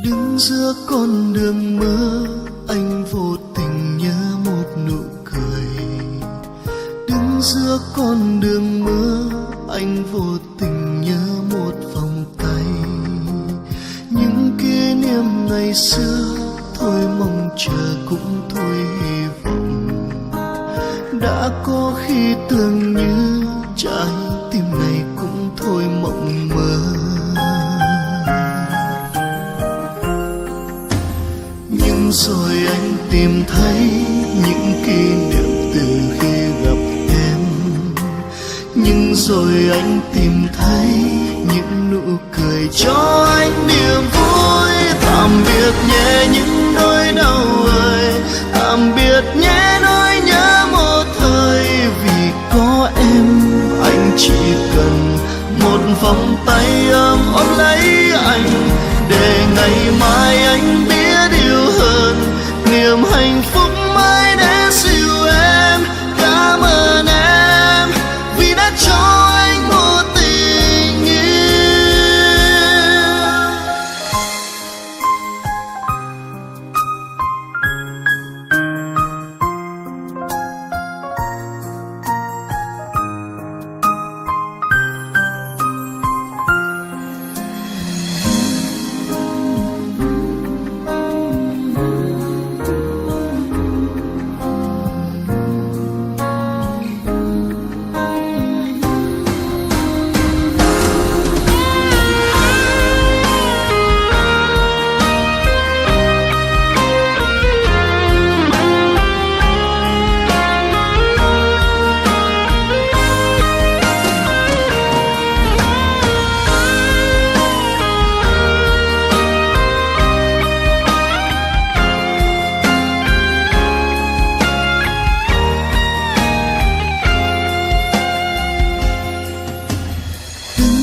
Đứng giữa con đường mơ, anh vô tình nhớ một nụ cười. Đứng giữa con đường mơ, anh vô tình nhớ một vòng tay. Những kỷ niệm ngày xưa thôi mong chờ cũng thôi hy vọng. Đã có khi tưởng như trái tim này cũng thôi mộng mơ. Nhưng rồi anh tìm thấy những kỷ niệm từ khi gặp em. Nhưng rồi anh tìm thấy những nụ cười cho anh niềm vui. Tạm biệt nhé những nỗi đau ơi, tạm biệt nhé nỗi nhớ một thời. Vì có em anh chỉ cần một vòng tay ấm ôm lấy anh, để ngày mai anh biết yêu hơn. Niềm hạnh phúc mãi đến dìu em. Cảm ơn em vì đã cho anh một tình yêu.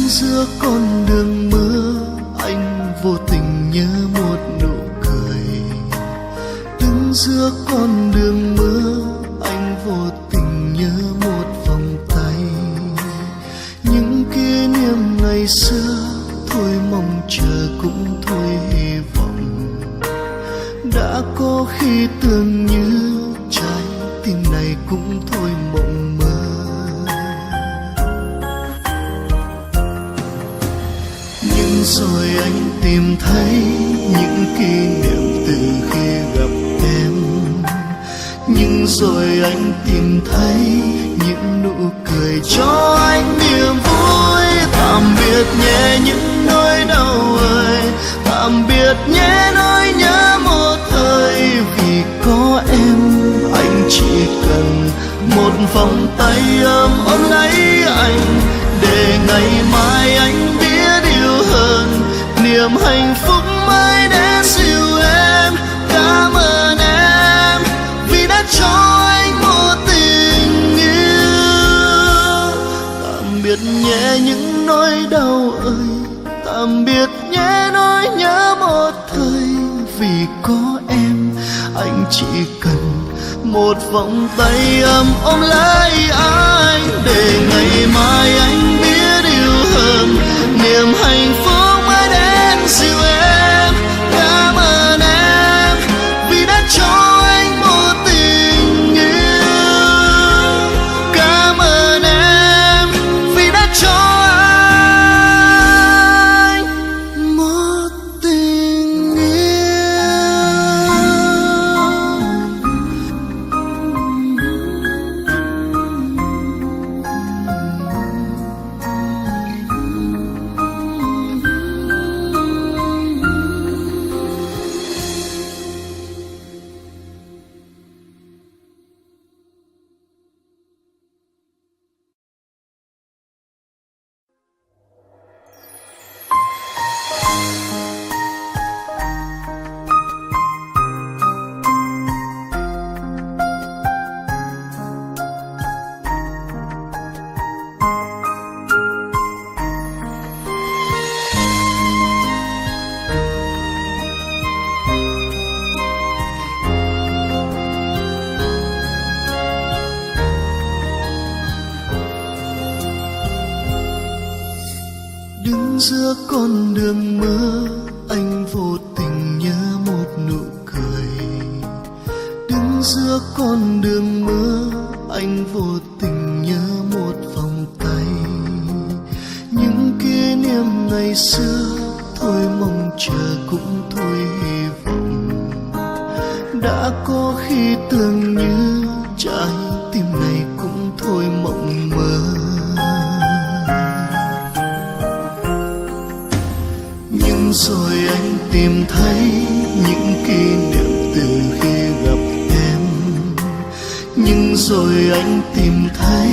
Giữa con đường mơ, anh vô tình nhớ một nụ cười. Đứng giữa con đường mơ, anh vô tình nhớ một vòng tay. Những kỷ niệm ngày xưa thôi mong chờ cũng thôi hy vọng. Đã có khi tưởng như trái tim này cũng thôi mộng mơ. Nhưng rồi anh tìm thấy những kỷ niệm từ khi gặp em. Nhưng rồi anh tìm thấy những nụ cười cho anh niềm vui. Tạm biệt nhé những nỗi đau ơi, tạm biệt nhé nỗi nhớ một thời. Vì có em anh chỉ cần một vòng tay ấm ôm lấy anh, để ngày mai anh biết yêu hơn. Niềm hạnh phúc mãi đến dìu em. Cảm ơn em vì đã cho anh một tình yêu. Tạm biệt nhé những nỗi đau ơi, tạm biệt nhé nỗi nhớ một thời. Vì có em anh chỉ cần một vòng tay ấm ôm lấy anh, để ngày mai anh biết yêu hơn. Niềm hạnh phúc mãi đến dìu em. Cảm ơn em vì đã cho anh một tình yêu. Cảm ơn em vì đã cho anh một tình yêu. giữa con đường mơ anh vô tình mong chờ cũng thôi hy vọng. Đã có khi tưởng như trái tim này cũng thôi mộng mơ. Nhưng rồi anh tìm thấy những kỷ niệm từ khi gặp em. Nhưng rồi anh tìm thấy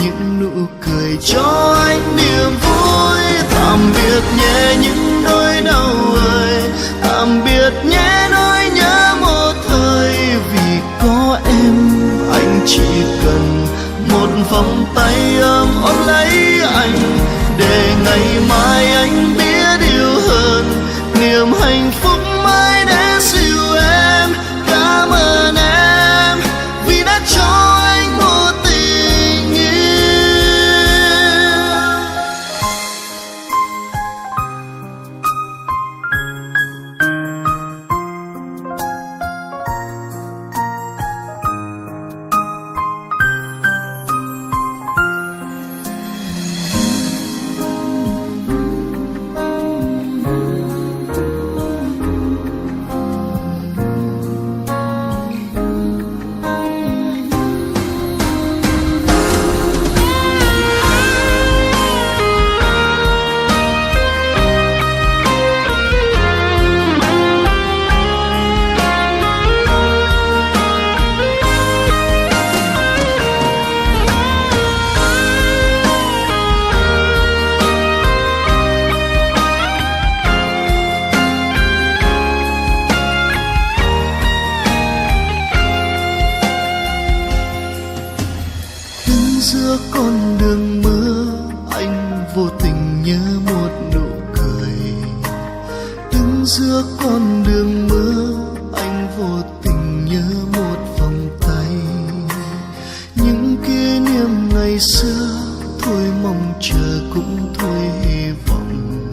những nụ cười cho anh niềm vui. Tạm biệt nhé những nỗi đau ơi, tạm biệt nhé nỗi nhớ một thời. Vì có em anh chỉ cần một vòng tay ôm lấy anh, để ngày mai anh biết yêu hơn. Niềm hạnh phúc mãi đến dìu em. Cảm ơn em vì đã cho anh một tình yêu. Giữa con đường mưa anh vô tình nhớ một nụ cười. Đứng giữa con đường mưa anh vô tình nhớ một vòng tay. Những kỷ niệm ngày xưa thôi mong chờ cũng thôi hy vọng.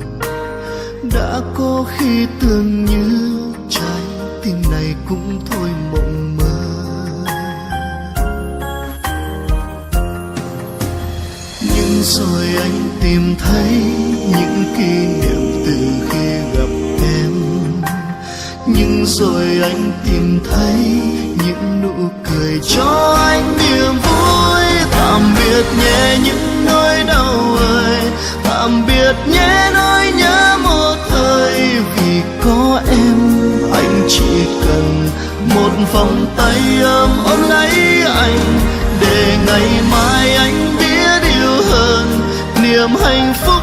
Đã có khi tưởng như trái tim này cũng thôi mộng mơ. Nhưng rồi anh tìm thấy những kỷ niệm từ khi gặp em. Nhưng rồi anh tìm thấy những nụ cười cho anh niềm vui. Tạm biệt nhé những nỗi đau ơi, tạm biệt nhé nỗi nhớ một thời. Vì có em anh chỉ cần một vòng tay ôm lấy anh, để ngày mai anh biết yêu hơn. Niềm hạnh phúc